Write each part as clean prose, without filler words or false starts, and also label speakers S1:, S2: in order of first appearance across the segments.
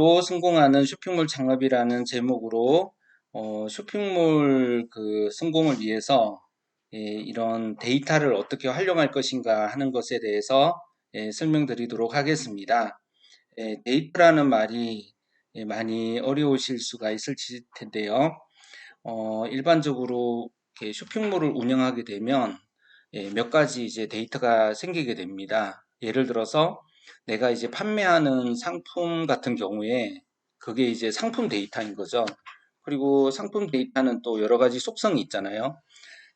S1: 또 성공하는 쇼핑몰 창업이라는 제목으로 쇼핑몰 성공을 위해서 이런 데이터를 어떻게 활용할 것인가 하는 것에 대해서 설명드리도록 하겠습니다. 데이터라는 말이 많이 어려우실 수가 있을 텐데요. 일반적으로 이렇게 쇼핑몰을 운영하게 되면 몇 가지 이제 데이터가 생기게 됩니다. 예를 들어서 내가 이제 판매하는 상품 같은 경우에 그게 이제 상품 데이터인 거죠. 그리고 상품 데이터는 또 여러 가지 속성이 있잖아요.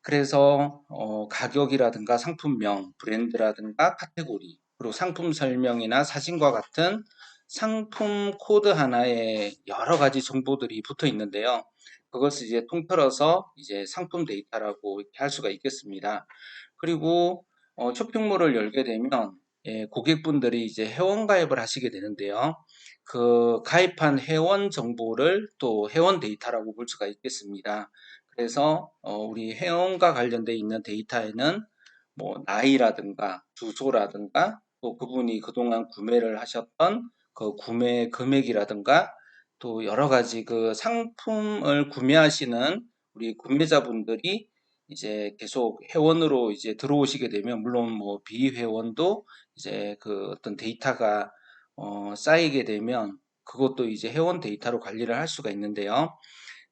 S1: 그래서 가격이라든가 상품명, 브랜드라든가 카테고리, 그리고 상품 설명이나 사진과 같은 상품 코드 하나에 여러 가지 정보들이 붙어 있는데요. 그것을 이제 통틀어서 이제 상품 데이터라고 이렇게 할 수가 있겠습니다. 그리고 쇼핑몰을 열게 되면 고객분들이 이제 회원 가입을 하시게 되는데요. 그 가입한 회원 정보를 또 회원 데이터라고 볼 수가 있겠습니다. 그래서 우리 회원과 관련되어 있는 데이터에는 뭐 나이라든가 주소라든가 또 그분이 그동안 구매를 하셨던 그 구매 금액이라든가 또 여러 가지 그 상품을 구매하시는 우리 구매자분들이 이제 계속 회원으로 이제 들어오시게 되면 물론 뭐 비회원도 이제 그 어떤 데이터가 쌓이게 되면 그것도 이제 회원 데이터로 관리를 할 수가 있는데요.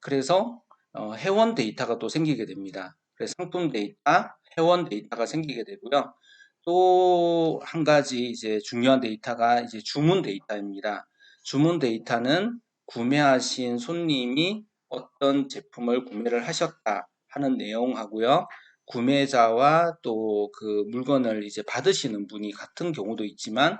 S1: 그래서 회원 데이터가 또 생기게 됩니다. 그래서 상품 데이터, 회원 데이터가 생기게 되고요. 또 한 가지 이제 중요한 데이터가 이제 주문 데이터입니다. 주문 데이터는 구매하신 손님이 어떤 제품을 구매를 하셨다 하는 내용하고요. 구매자와 또 그 물건을 이제 받으시는 분이 같은 경우도 있지만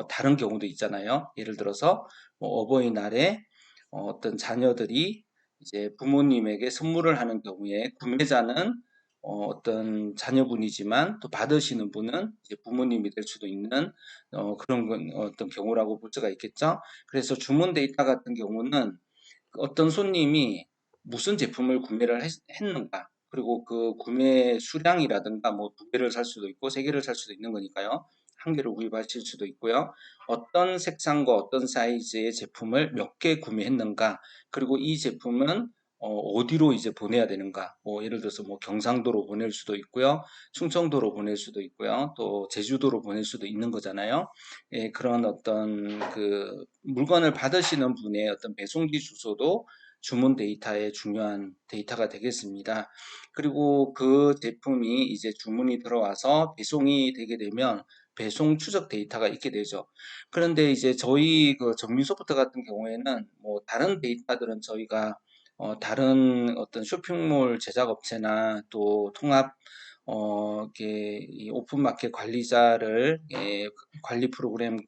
S1: 다른 경우도 있잖아요. 예를 들어서 뭐 어버이날에 어떤 자녀들이 이제 부모님에게 선물을 하는 경우에 구매자는 어떤 자녀분이지만 또 받으시는 분은 이제 부모님이 될 수도 있는 그런 어떤 경우라고 볼 수가 있겠죠. 그래서 주문 데이터 같은 경우는 어떤 손님이 무슨 제품을 구매를 했는가, 그리고 그 구매 수량이라든가 뭐 두 개를 살 수도 있고 세 개를 살 수도 있는 거니까요. 한 개를 구입하실 수도 있고요. 어떤 색상과 어떤 사이즈의 제품을 몇 개 구매했는가, 그리고 이 제품은 어디로 이제 보내야 되는가, 뭐 예를 들어서 뭐 경상도로 보낼 수도 있고요, 충청도로 보낼 수도 있고요, 또 제주도로 보낼 수도 있는 거잖아요. 그런 어떤 그 물건을 받으시는 분의 어떤 배송지 주소도 주문 데이터의 중요한 데이터가 되겠습니다. 그리고 그 제품이 이제 주문이 들어와서 배송이 되게 되면 배송 추적 데이터가 있게 되죠. 그런데 이제 저희 그 전민소프트 같은 경우에는 뭐 다른 데이터들은 저희가 다른 어떤 쇼핑몰 제작업체나 또 통합 이렇게 이 오픈마켓 관리자를 관리 프로그램을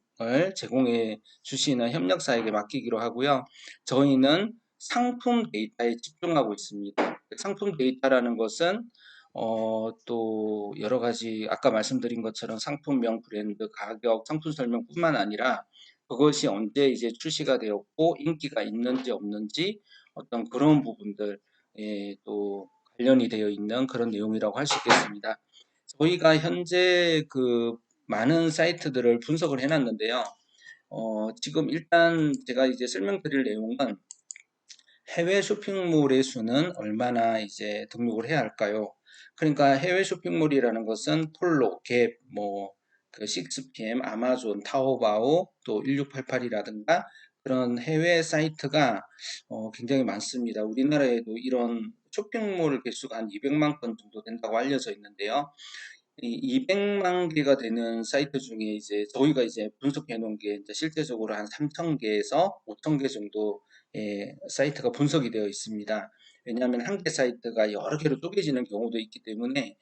S1: 제공해 주시는 협력사에게 맡기기로 하고요. 저희는 상품 데이터에 집중하고 있습니다. 상품 데이터라는 것은 또 여러 가지 아까 말씀드린 것처럼 상품명, 브랜드, 가격, 상품 설명뿐만 아니라 그것이 언제 이제 출시가 되었고 인기가 있는지 없는지 어떤 그런 부분들 또 관련이 되어 있는 그런 내용이라고 할 수 있겠습니다. 저희가 현재 그 많은 사이트들을 분석을 해놨는데요. 지금 일단 제가 이제 설명드릴 내용은 해외 쇼핑몰의 수는 얼마나 이제 등록을 해야 할까요? 그러니까 해외 쇼핑몰이라는 것은 폴로, 갭, 그 6PM, 아마존, 타오바오, 또 1688이라든가 그런 해외 사이트가 굉장히 많습니다. 우리나라에도 이런 쇼핑몰 개수가 한 200만 건 정도 된다고 알려져 있는데요. 이 200만 개가 되는 사이트 중에 이제 저희가 이제 분석해 놓은 게 이제 실제적으로 한 3천 개에서 5천 개 정도의 사이트가 분석이 되어 있습니다. 왜냐하면 한 개 사이트가 여러 개로 쪼개지는 경우도 있기 때문에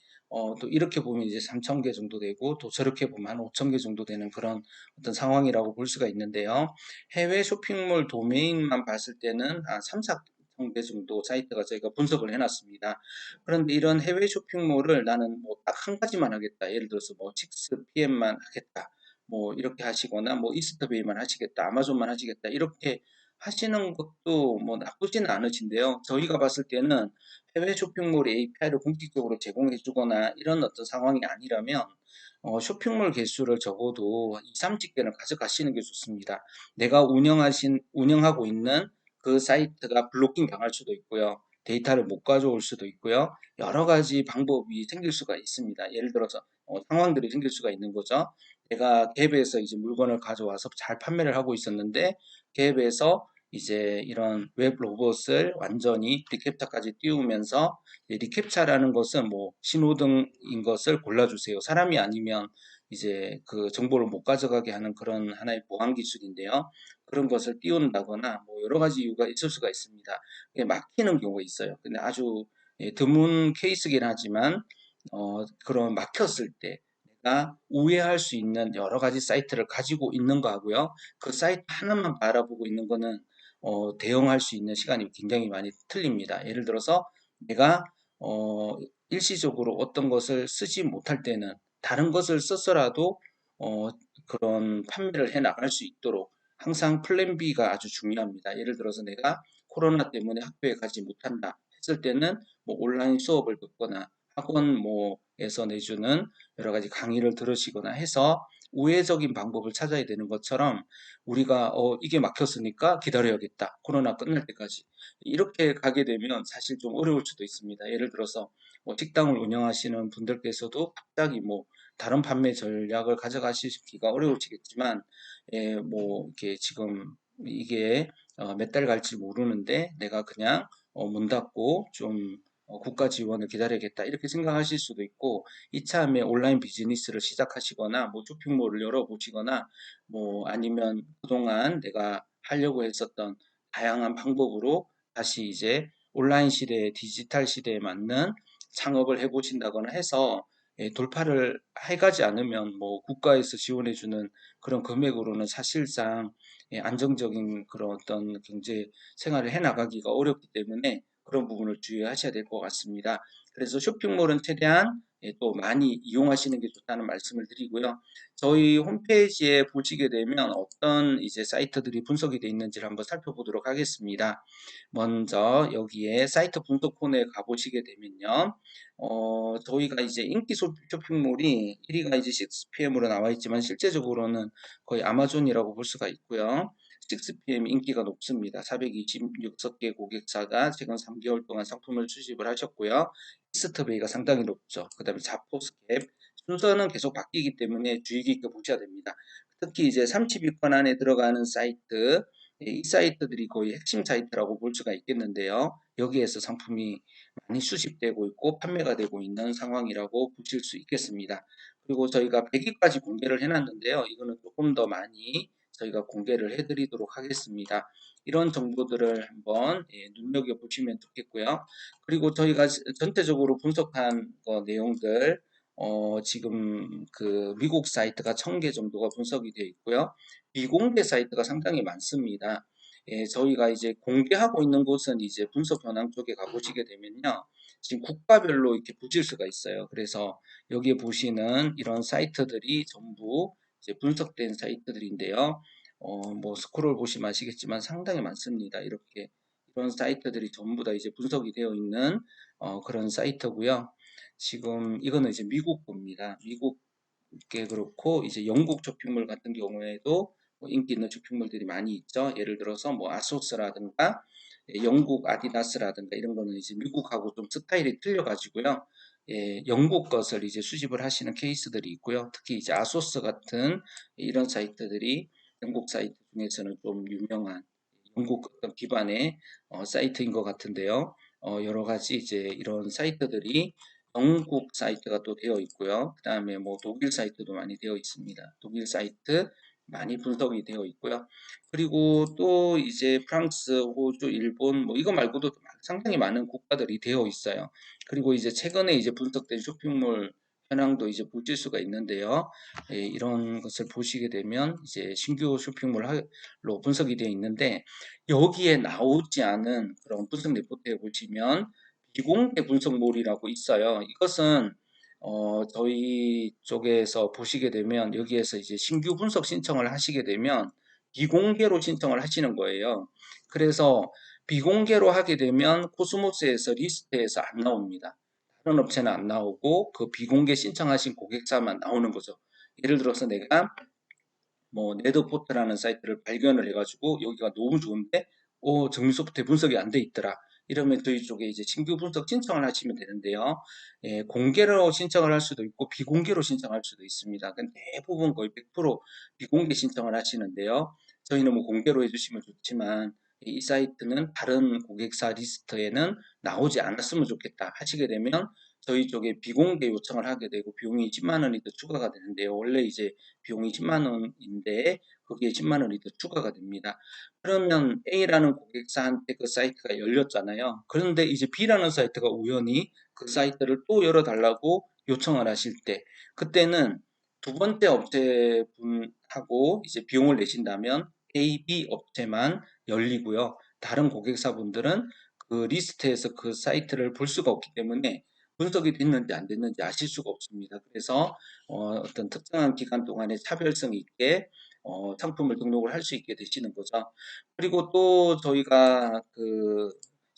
S1: 또 이렇게 보면 이제 3천 개 정도 되고 또 저렇게 보면 한 5천 개 정도 되는 그런 어떤 상황이라고 볼 수가 있는데요. 해외 쇼핑몰 도메인만 봤을 때는 한 3, 4천 개 정도 사이트가 저희가 분석을 해놨습니다. 그런데 이런 해외 쇼핑몰을 나는 뭐 딱 한 가지만 하겠다. 예를 들어서 뭐 6PM만 하겠다. 뭐 이렇게 하시거나 뭐 이스트베이만 하시겠다. 아마존만 하시겠다. 이렇게 하시는 것도 뭐 나쁘지는 않으신데요. 저희가 봤을 때는 해외 쇼핑몰 API를 공식적으로 제공해 주거나 이런 어떤 상황이 아니라면 쇼핑몰 개수를 적어도 2, 30개는 가져가시는 게 좋습니다. 내가 운영하고 있는 그 사이트가 블로킹 당할 수도 있고요. 데이터를 못 가져올 수도 있고요. 여러 가지 방법이 생길 수가 있습니다. 예를 들어서 상황들이 생길 수가 있는 거죠. 내가 갭에서 이제 물건을 가져와서 잘 판매를 하고 있었는데 갭에서 이제 이런 웹 로봇을 완전히 리캡처까지 띄우면서 리캡처라는 것은 뭐 신호등인 것을 골라주세요. 사람이 아니면 이제 그 정보를 못 가져가게 하는 그런 하나의 보안 기술인데요. 그런 것을 띄운다거나 뭐 여러 가지 이유가 있을 수가 있습니다. 그게 막히는 경우가 있어요. 근데 아주 드문 케이스긴 하지만 그런 막혔을 때 내가 우회할 수 있는 여러 가지 사이트를 가지고 있는 거하고요. 그 사이트 하나만 바라보고 있는 거는 대응할 수 있는 시간이 굉장히 많이 틀립니다. 예를 들어서 내가 어, 일시적으로 어떤 것을 쓰지 못할 때는 다른 것을 썼어라도 어, 그런 판매를 해 나갈 수 있도록 항상 플랜 B가 아주 중요합니다. 예를 들어서 내가 코로나 때문에 학교에 가지 못한다 했을 때는 뭐 온라인 수업을 듣거나 학원 뭐에서 내주는 여러 가지 강의를 들으시거나 해서 우회적인 방법을 찾아야 되는 것처럼 우리가 이게 막혔으니까 기다려야겠다. 코로나 끝날 때까지. 이렇게 가게 되면 사실 좀 어려울 수도 있습니다. 예를 들어서 뭐 식당을 운영하시는 분들께서도 갑자기 뭐 다른 판매 전략을 가져가시기가 어려우시겠지만 뭐 이렇게 지금 이게 몇 달 갈지 모르는데 내가 그냥 문 닫고 좀 국가 지원을 기다려야겠다 이렇게 생각하실 수도 있고 이참에 온라인 비즈니스를 시작하시거나 뭐 쇼핑몰을 열어보시거나 뭐 아니면 그동안 내가 하려고 했었던 다양한 방법으로 다시 이제 온라인 시대, 디지털 시대에 맞는 창업을 해보신다거나 해서 돌파를 해가지 않으면 뭐 국가에서 지원해주는 그런 금액으로는 사실상 안정적인 그런 어떤 경제 생활을 해나가기가 어렵기 때문에 그런 부분을 주의하셔야 될 것 같습니다. 그래서 쇼핑몰은 최대한 또 많이 이용하시는 게 좋다는 말씀을 드리고요. 저희 홈페이지에 보시게 되면 어떤 이제 사이트들이 분석이 되어 있는지를 한번 살펴보도록 하겠습니다. 먼저 여기에 사이트 분석 코너에 가보시게 되면요. 저희가 이제 인기 쇼핑몰이 1위가 이제 6PM으로 나와 있지만 실제적으로는 거의 아마존이라고 볼 수가 있고요. 6PM 인기가 높습니다. 426개 고객사가 최근 3개월 동안 상품을 수집을 하셨고요. 이스트베이가 상당히 높죠. 그 다음에 자포스캡, 순서는 계속 바뀌기 때문에 주의 깊게 보셔야 됩니다. 특히 이제 30위권 안에 들어가는 사이트, 이 사이트들이 거의 핵심 사이트라고 볼 수가 있겠는데요. 여기에서 상품이 많이 수집되고 있고 판매가 되고 있는 상황이라고 보실 수 있겠습니다. 그리고 저희가 100위까지 공개를 해놨는데요. 이거는 조금 더 많이 저희가 공개를 해드리도록 하겠습니다. 이런 정보들을 한번 눈여겨보시면 좋겠고요. 그리고 저희가 전체적으로 분석한 내용들 지금 그 미국 사이트가 1000개 정도가 분석이 되어 있고요. 비공개 사이트가 상당히 많습니다. 저희가 이제 공개하고 있는 곳은 이제 분석 현황 쪽에 가보시게 되면요. 지금 국가별로 이렇게 보실 수가 있어요. 그래서 여기에 보시는 이런 사이트들이 전부 이제 분석된 사이트들인데요. 뭐 스크롤 보시면 아시겠지만 상당히 많습니다. 이렇게 이런 사이트들이 전부 다 이제 분석이 되어 있는 그런 사이트고요. 지금 이거는 이제 미국 겁니다. 미국게 그렇고 이제 영국 쇼핑몰 같은 경우에도 뭐 인기 있는 쇼핑몰들이 많이 있죠. 예를 들어서 뭐 아소스라든가 영국 아디다스라든가 이런 거는 이제 미국하고 좀 스타일이 틀려가지고요. 영국 것을 이제 수집을 하시는 케이스들이 있고요. 특히 이제 아소스 같은 이런 사이트들이 영국 사이트 중에서는 좀 유명한 영국 어떤 기반의 사이트인 것 같은데요. 여러 가지 이제 이런 사이트들이 영국 사이트가 또 되어 있고요. 그 다음에 뭐 독일 사이트도 많이 되어 있습니다. 독일 사이트 많이 분석이 되어 있고요. 그리고 또 이제 프랑스, 호주, 일본 뭐 이거 말고도 상당히 많은 국가들이 되어 있어요. 그리고 이제 최근에 이제 분석된 쇼핑몰 현황도 이제 보실 수가 있는데요. 이런 것을 보시게 되면 이제 신규 쇼핑몰로 분석이 되어 있는데 여기에 나오지 않은 그런 분석 레포트에 보시면 비공개 분석몰이라고 있어요. 이것은 저희 쪽에서 보시게 되면 여기에서 이제 신규 분석 신청을 하시게 되면 비공개로 신청을 하시는 거예요. 그래서 비공개로 하게 되면 코스모스에서 리스트에서 안 나옵니다. 다른 업체는 안 나오고 그 비공개 신청하신 고객사만 나오는 거죠. 예를 들어서 내가 뭐 네더포트라는 사이트를 발견을 해가지고 여기가 너무 좋은데 정밀 소프트웨어 분석이 안 돼 있더라. 이러면 저희 쪽에 이제 신규 분석 신청을 하시면 되는데요. 예, 공개로 신청을 할 수도 있고 비공개로 신청할 수도 있습니다. 근데 대부분 거의 100% 비공개 신청을 하시는데요. 저희는 뭐 공개로 해주시면 좋지만 이 사이트는 다른 고객사 리스트에는 나오지 않았으면 좋겠다 하시게 되면 저희 쪽에 비공개 요청을 하게 되고 비용이 10만 원이 더 추가가 되는데요. 원래 이제 비용이 10만 원인데 거기에 10만 원이 더 추가가 됩니다. 그러면 A라는 고객사한테 그 사이트가 열렸잖아요. 그런데 이제 B라는 사이트가 우연히 그 사이트를 또 열어달라고 요청을 하실 때 그때는 두 번째 업체분하고 이제 비용을 내신다면 A, B 업체만 열리고요. 다른 고객사분들은 그 리스트에서 그 사이트를 볼 수가 없기 때문에 분석이 됐는지 안 됐는지 아실 수가 없습니다. 그래서 어떤 특정한 기간 동안에 차별성 있게 상품을 등록을 할 수 있게 되시는 거죠. 그리고 또 저희가 그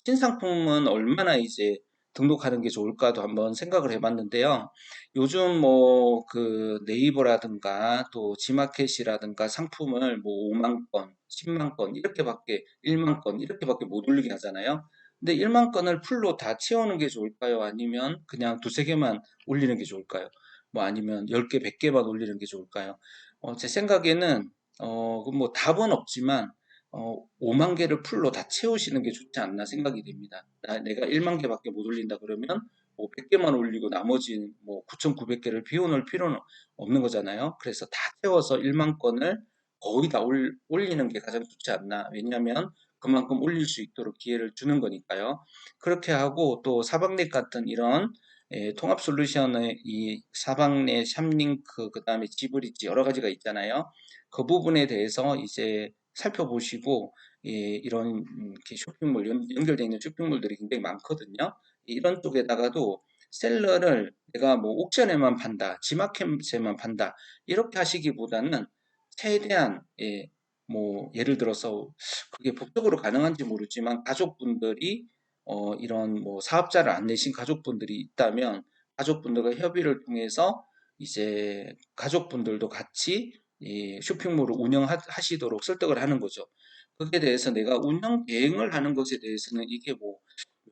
S1: 신상품은 얼마나 이제 등록하는 게 좋을까도 한번 생각을 해봤는데요. 요즘 뭐 그 네이버라든가 또 지마켓이라든가 상품을 뭐 5만 건, 10만 건 이렇게밖에 1만 건 이렇게밖에 못 올리게 하잖아요. 근데 1만 건을 풀로 다 채우는 게 좋을까요? 아니면 그냥 두세 개만 올리는 게 좋을까요? 뭐 아니면 10개, 100개만 올리는 게 좋을까요? 제 생각에는 그뭐 답은 없지만 5만 개를 풀로 다 채우시는 게 좋지 않나 생각이 됩니다. 내가 1만 개밖에 못 올린다 그러면 뭐 100개만 올리고 나머지 뭐 9,900개를 비워놓을 필요는 없는 거잖아요. 그래서 다 채워서 1만 건을 거의 다 올리는 게 가장 좋지 않나. 왜냐하면 그만큼 올릴 수 있도록 기회를 주는 거니까요. 그렇게 하고 또 사박넷 같은 이런 통합 솔루션의 이 사박넷, 샵링크, 그 다음에 지브리지 여러 가지가 있잖아요. 그 부분에 대해서 이제 살펴보시고 이런 이렇게 쇼핑몰 연결되어 있는 쇼핑몰들이 굉장히 많거든요. 이런 쪽에다가도 셀러를 내가 뭐 옥션에만 판다, 지마켓에만 판다 이렇게 하시기보다는 최대한 뭐 예를 들어서 그게 법적으로 가능한지 모르지만 가족분들이 이런 뭐 사업자를 안 내신 가족분들이 있다면 가족분들과 협의를 통해서 이제 가족분들도 같이 이 쇼핑몰을 운영하시도록 설득을 하는 거죠. 거기에 대해서 내가 운영 대행을 하는 것에 대해서는 이게 뭐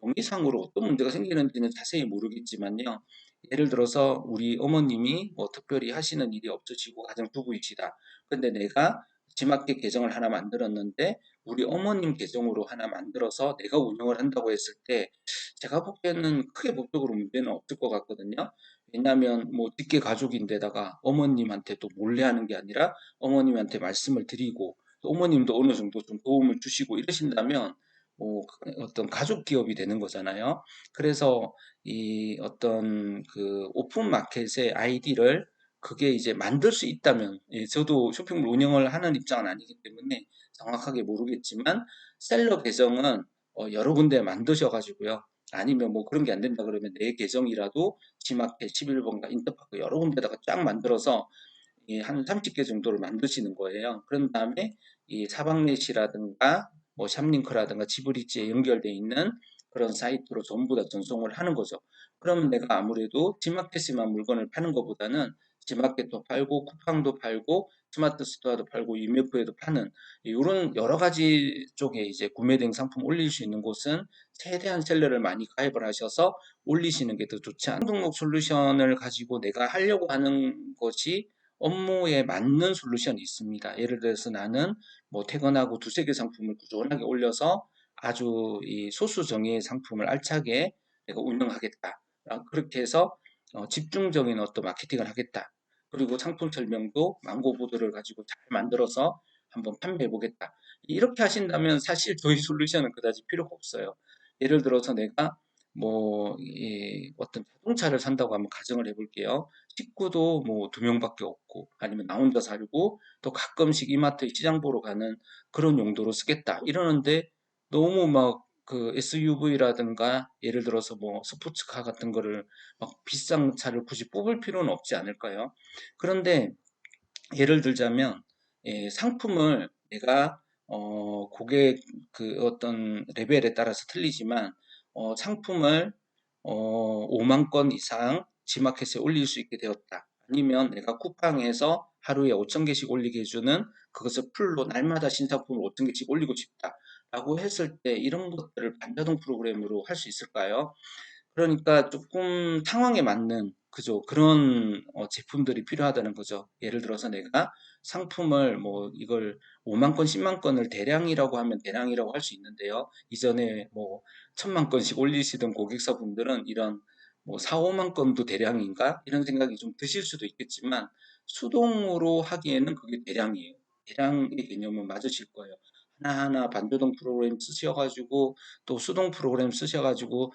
S1: 명의상으로 어떤 문제가 생기는지는 자세히 모르겠지만요. 예를 들어서 우리 어머님이 뭐 특별히 하시는 일이 없으시고 가정주부이시다. 근데 내가 지마켓 계정을 하나 만들었는데 우리 어머님 계정으로 하나 만들어서 내가 운영을 한다고 했을 때 제가 보기에는 크게 법적으로 문제는 없을 것 같거든요. 왜냐하면 뭐 직계 가족인데다가 어머님한테 또 몰래 하는 게 아니라 어머님한테 말씀을 드리고 또 어머님도 어느 정도 좀 도움을 주시고 이러신다면 뭐 어떤 가족 기업이 되는 거잖아요. 그래서 이 어떤 그 오픈 마켓의 아이디를 그게 이제 만들 수 있다면 저도 쇼핑몰 운영을 하는 입장은 아니기 때문에 정확하게 모르겠지만 셀러 계정은 여러 군데 만드셔가지고요. 아니면 뭐 그런 게 안 된다 그러면 내 계정이라도 지마켓 11번가 인터파크 여러 군데다가 쫙 만들어서 한 30개 정도를 만드시는 거예요. 그런 다음에 이 사박넷이라든가 뭐 샵링크라든가 지브리지에 연결되어 있는 그런 사이트로 전부 다 전송을 하는 거죠. 그러면 내가 아무래도 지마켓에만 물건을 파는 것보다는 지마켓도 팔고 쿠팡도 팔고 스마트 스토어도 팔고 이메프에도 파는 이런 여러 가지 쪽에 이제 구매된 상품 올릴 수 있는 곳은 최대한 셀러를 많이 가입을 하셔서 올리시는 게 더 좋지 않나요? 등록 솔루션을 가지고 내가 하려고 하는 것이 업무에 맞는 솔루션이 있습니다. 예를 들어서 나는 뭐 퇴근하고 두세 개 상품을 꾸준하게 올려서 아주 이 소수 정예의 상품을 알차게 내가 운영하겠다. 그렇게 해서 집중적인 어떤 마케팅을 하겠다. 그리고 상품 설명도 망고 보드를 가지고 잘 만들어서 한번 판매해 보겠다. 이렇게 하신다면 사실 저희 솔루션은 그다지 필요가 없어요. 예를 들어서 내가 뭐 어떤 자동차를 산다고 한번 가정을 해볼게요. 식구도 뭐 두 명밖에 없고 아니면 나 혼자 살고 또 가끔씩 이마트에 시장 보러 가는 그런 용도로 쓰겠다 이러는데 너무 막 그 SUV라든가 예를 들어서 뭐 스포츠카 같은 거를 막 비싼 차를 굳이 뽑을 필요는 없지 않을까요? 그런데 예를 들자면 상품을 내가 고객 그 어떤 레벨에 따라서 틀리지만 상품을 5만 건 이상 G마켓에 올릴 수 있게 되었다. 아니면 내가 쿠팡에서 하루에 5천 개씩 올리게 해주는 그것을 풀로 날마다 신상품을 5천 개씩 올리고 싶다. 라고 했을 때 이런 것들을 반자동 프로그램으로 할 수 있을까요? 그러니까 조금 상황에 맞는 그죠 그런 제품들이 필요하다는 거죠. 예를 들어서 내가 상품을 뭐 이걸 5만 건, 10만 건을 대량이라고 하면 대량이라고 할 수 있는데요. 이전에 뭐 1,000만 건씩 올리시던 고객사분들은 이런 뭐 4, 5만 건도 대량인가? 이런 생각이 좀 드실 수도 있겠지만 수동으로 하기에는 그게 대량이에요. 대량의 개념은 맞으실 거예요. 하나하나 반조동 프로그램 쓰셔가지고 또 수동 프로그램 쓰셔가지고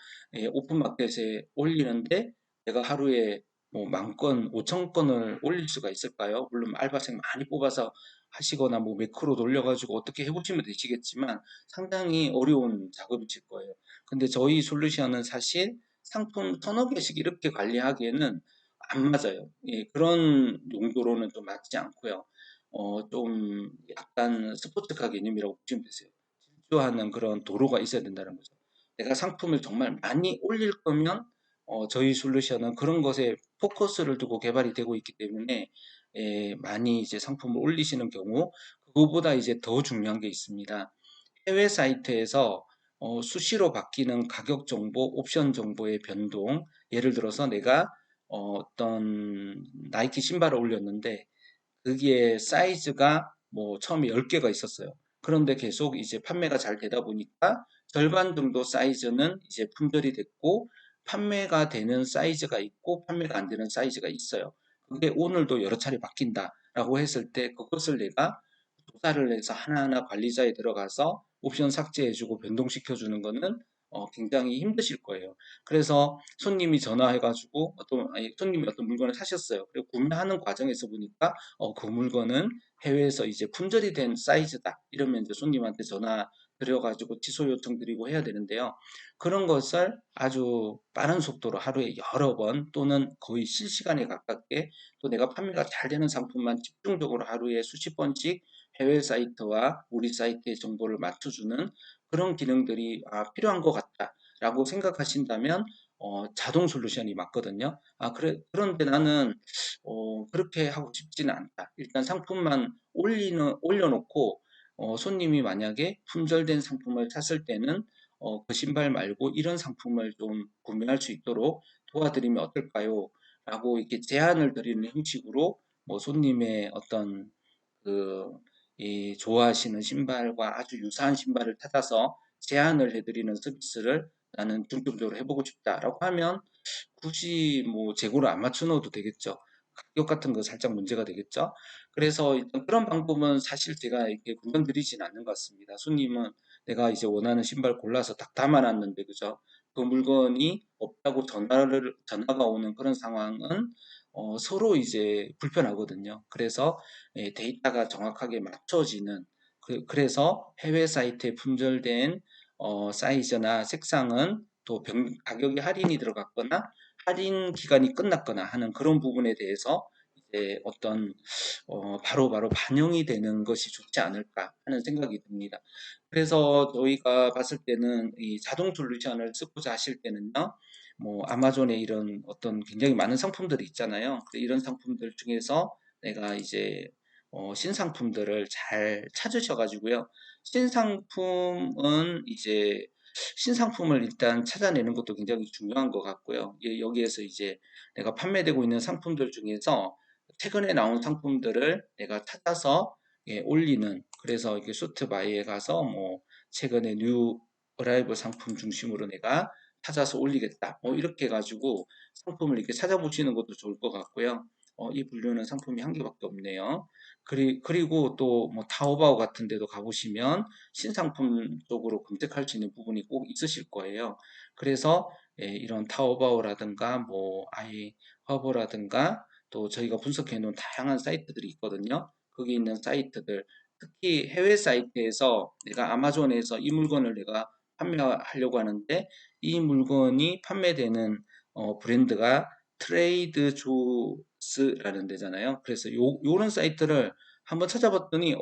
S1: 오픈마켓에 올리는데 내가 하루에 뭐 만 건, 5천 건을 올릴 수가 있을까요? 물론 알바생 많이 뽑아서 하시거나 뭐 매크로 돌려가지고 어떻게 해보시면 되시겠지만 상당히 어려운 작업이실 거예요. 근데 저희 솔루션은 사실 상품 서너 개씩 이렇게 관리하기에는 안 맞아요. 예, 그런 용도로는 좀 맞지 않고요. 좀 약간 스포츠카 개념이라고 보시면 되세요. 질주하는 그런 도로가 있어야 된다는 거죠. 내가 상품을 정말 많이 올릴 거면 저희 솔루션은 그런 것에 포커스를 두고 개발이 되고 있기 때문에 많이 이제 상품을 올리시는 경우 그거보다 이제 더 중요한 게 있습니다. 해외 사이트에서 수시로 바뀌는 가격 정보, 옵션 정보의 변동, 예를 들어서 내가 어떤 나이키 신발을 올렸는데 그게 사이즈가 뭐 처음에 10개가 있었어요. 그런데 계속 이제 판매가 잘 되다 보니까 절반 정도 사이즈는 이제 품절이 됐고 판매가 되는 사이즈가 있고 판매가 안 되는 사이즈가 있어요. 그게 오늘도 여러 차례 바뀐다라고 했을 때 그것을 내가 조사를 해서 하나하나 관리자에 들어가서 옵션 삭제해주고 변동시켜주는 거는 굉장히 힘드실 거예요. 그래서 손님이 전화해가지고 아니, 손님이 어떤 물건을 사셨어요. 그리고 구매하는 과정에서 보니까 그 물건은 해외에서 이제 품절이 된 사이즈다. 이러면 이제 손님한테 전화 드려가지고 취소 요청드리고 해야 되는데요. 그런 것을 아주 빠른 속도로 하루에 여러 번 또는 거의 실시간에 가깝게 또 내가 판매가 잘 되는 상품만 집중적으로 하루에 수십 번씩 해외 사이트와 우리 사이트의 정보를 맞춰주는 그런 기능들이 필요한 것 같다라고 생각하신다면 자동 솔루션이 맞거든요. 그런데 나는 그렇게 하고 싶지는 않다. 일단 상품만 올려놓고 손님이 만약에 품절된 상품을 샀을 때는 그 신발 말고 이런 상품을 좀 구매할 수 있도록 도와드리면 어떨까요? 라고 이렇게 제안을 드리는 형식으로 뭐 손님의 어떤 그, 이 좋아하시는 신발과 아주 유사한 신발을 찾아서 제안을 해드리는 서비스를 나는 중점적으로 해보고 싶다라고 하면 굳이 뭐 재고를 안 맞춰 넣어도 되겠죠. 가격 같은 거 살짝 문제가 되겠죠. 그래서 일단 그런 방법은 사실 제가 이렇게 권장드리진 않는 것 같습니다. 손님은 내가 이제 원하는 신발 골라서 딱 담아놨는데 그죠? 그 물건이 없다고 전화가 오는 그런 상황은 서로 이제 불편하거든요. 그래서 데이터가 정확하게 맞춰지는 그래서 해외 사이트에 품절된 사이즈나 색상은 또 가격이 할인이 들어갔거나 할인 기간이 끝났거나 하는 그런 부분에 대해서 이제 어떤 바로바로 반영이 되는 것이 좋지 않을까 하는 생각이 듭니다. 그래서 저희가 봤을 때는 이 자동 솔루션을 쓰고자 하실 때는요, 뭐 아마존에 이런 어떤 굉장히 많은 상품들이 있잖아요. 이런 상품들 중에서 내가 이제 신상품들을 잘 찾으셔가지고요. 신상품은 이제 신상품을 일단 찾아내는 것도 굉장히 중요한 것 같고요. 여기에서 이제 내가 판매되고 있는 상품들 중에서 최근에 나온 상품들을 내가 찾아서 올리는 그래서 이렇게 수트바이에 가서 뭐 최근에 뉴 어라이벌 상품 중심으로 내가 찾아서 올리겠다. 이렇게 해가지고 상품을 이렇게 찾아보시는 것도 좋을 것 같고요. 이 분류는 상품이 한 개밖에 없네요. 그리고 또 뭐 타오바오 같은 데도 가보시면 신상품 쪽으로 검색할 수 있는 부분이 꼭 있으실 거예요. 그래서 이런 타오바오라든가 뭐 아이허브라든가 또 저희가 분석해 놓은 다양한 사이트들이 있거든요. 거기 있는 사이트들 특히 해외 사이트에서 내가 아마존에서 이 물건을 내가 판매하려고 하는데 이 물건이 판매되는 브랜드가 트레이드 조스라는 데잖아요. 그래서 요런 사이트를 한번 찾아봤더니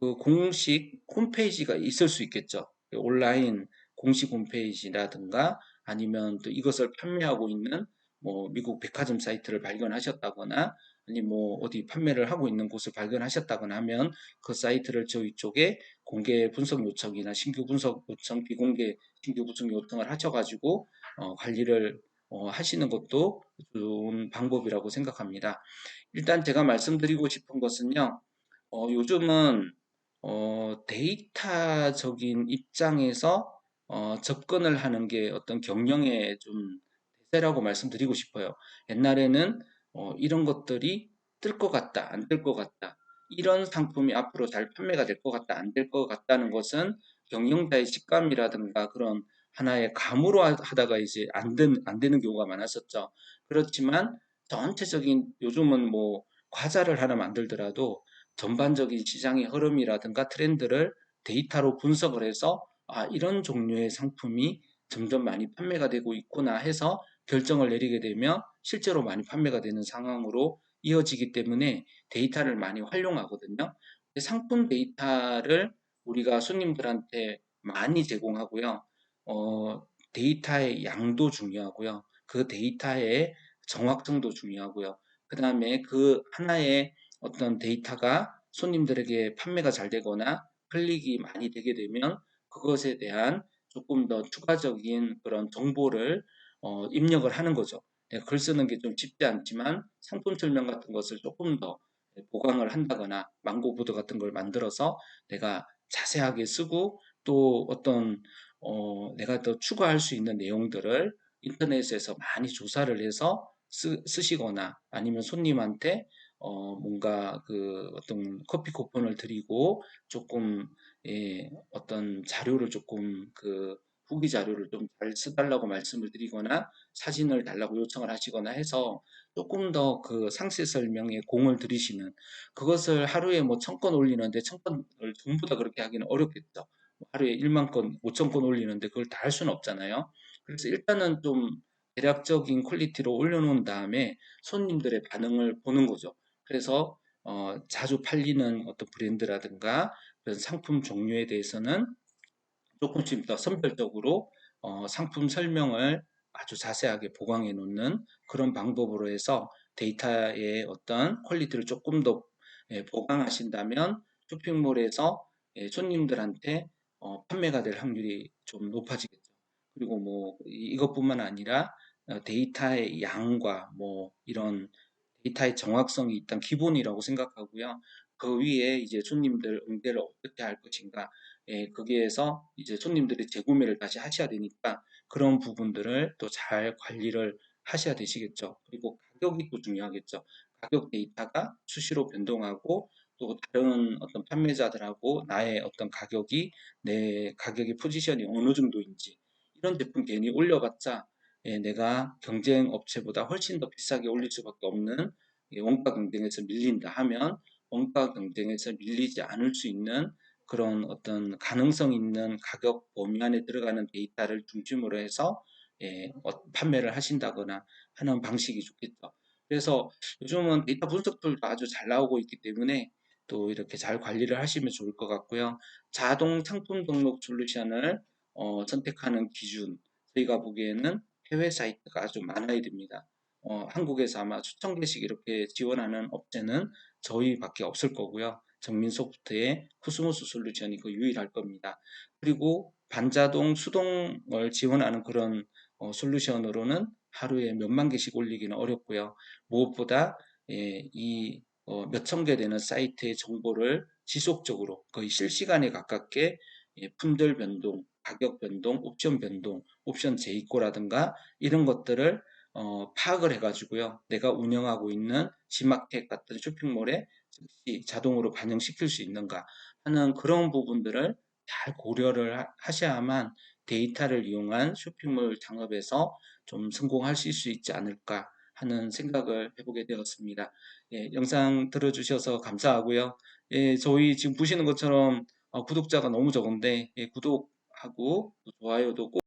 S1: 그 공식 홈페이지가 있을 수 있겠죠. 온라인 공식 홈페이지라든가 아니면 또 이것을 판매하고 있는 뭐 미국 백화점 사이트를 발견하셨다거나 아니 뭐 어디 판매를 하고 있는 곳을 발견하셨다거나 하면 그 사이트를 저희 쪽에 공개 분석 요청이나 신규 분석 요청, 비공개 신규 분석 요청을 하셔가지고 관리를 하시는 것도 좋은 방법이라고 생각합니다. 일단 제가 말씀드리고 싶은 것은요. 요즘은 데이터적인 입장에서 접근을 하는 게 어떤 경영의 좀 대세라고 말씀드리고 싶어요. 옛날에는 이런 것들이 뜰 것 같다, 안 뜰 것 같다. 이런 상품이 앞으로 잘 판매가 될 것 같다, 안 될 것 같다는 것은 경영자의 직감이라든가 그런 하나의 감으로 하다가 이제 안 되는 경우가 많았었죠. 그렇지만 전체적인 요즘은 뭐 과자를 하나 만들더라도 전반적인 시장의 흐름이라든가 트렌드를 데이터로 분석을 해서 이런 종류의 상품이 점점 많이 판매가 되고 있구나 해서 결정을 내리게 되면 실제로 많이 판매가 되는 상황으로 이어지기 때문에 데이터를 많이 활용하거든요. 상품 데이터를 우리가 손님들한테 많이 제공하고요. 데이터의 양도 중요하고요. 그 데이터의 정확성도 중요하고요. 그 다음에 그 하나의 어떤 데이터가 손님들에게 판매가 잘 되거나 클릭이 많이 되게 되면 그것에 대한 조금 더 추가적인 그런 정보를 입력을 하는 거죠. 글 쓰는 게 좀 쉽지 않지만 상품 설명 같은 것을 조금 더 보강을 한다거나 망고보드 같은 걸 만들어서 내가 자세하게 쓰고 또 어떤 내가 더 추가할 수 있는 내용들을 인터넷에서 많이 조사를 해서 쓰시거나 아니면 손님한테 뭔가 그 어떤 커피 쿠폰을 드리고 조금 어떤 자료를 조금 그 후기 자료를 좀 잘 써달라고 말씀을 드리거나 사진을 달라고 요청을 하시거나 해서 조금 더 그 상세 설명에 공을 들이시는 그것을 하루에 뭐 1,000건 올리는데 1,000건을 전부 다 그렇게 하기는 어렵겠죠. 하루에 1만 건, 5천 건 올리는데 그걸 다 할 수는 없잖아요. 그래서 일단은 좀 대략적인 퀄리티로 올려놓은 다음에 손님들의 반응을 보는 거죠. 그래서 자주 팔리는 어떤 브랜드라든가 그런 상품 종류에 대해서는 조금씩 더 선별적으로 상품 설명을 아주 자세하게 보강해 놓는 그런 방법으로 해서 데이터의 어떤 퀄리티를 조금 더 보강하신다면 쇼핑몰에서 손님들한테 판매가 될 확률이 좀 높아지겠죠. 그리고 뭐 이것뿐만 아니라 데이터의 양과 뭐 이런 데이터의 정확성이 일단 기본이라고 생각하고요. 그 위에 이제 손님들 응대를 어떻게 할 것인가, 거기에서 이제 손님들이 재구매를 다시 하셔야 되니까 그런 부분들을 또 잘 관리를 하셔야 되시겠죠. 그리고 가격이 또 중요하겠죠. 가격 데이터가 수시로 변동하고 또 다른 어떤 판매자들하고 나의 어떤 가격이 내 가격의 포지션이 어느 정도인지 이런 제품 괜히 올려봤자 내가 경쟁 업체보다 훨씬 더 비싸게 올릴 수밖에 없는 원가 경쟁에서 밀린다 하면 원가 경쟁에서 밀리지 않을 수 있는 그런 어떤 가능성 있는 가격 범위 안에 들어가는 데이터를 중심으로 해서 판매를 하신다거나 하는 방식이 좋겠죠. 그래서 요즘은 데이터 분석들도 아주 잘 나오고 있기 때문에 또 이렇게 잘 관리를 하시면 좋을 것 같고요. 자동 상품 등록 솔루션을 선택하는 기준, 저희가 보기에는 해외 사이트가 아주 많아야 됩니다. 한국에서 아마 수천 개씩 이렇게 지원하는 업체는 저희밖에 없을 거고요. 정민소프트의 코스모스 솔루션이 그 유일할 겁니다. 그리고 반자동 수동을 지원하는 그런 솔루션으로는 하루에 몇만 개씩 올리기는 어렵고요. 무엇보다 이 몇천 개 되는 사이트의 정보를 지속적으로 거의 실시간에 가깝게 품질 변동, 가격 변동, 옵션 변동, 옵션 재입고라든가 이런 것들을 파악을 해가지고요. 내가 운영하고 있는 지마켓 같은 쇼핑몰에 즉시 자동으로 반영시킬 수 있는가 하는 그런 부분들을 잘 고려를 하셔야만 데이터를 이용한 쇼핑몰 창업에서 좀 성공하실 수 있지 않을까 하는 생각을 해보게 되었습니다. 영상 들어주셔서 감사하고요. 저희 지금 보시는 것처럼 구독자가 너무 적은데 구독하고 좋아요도 꼭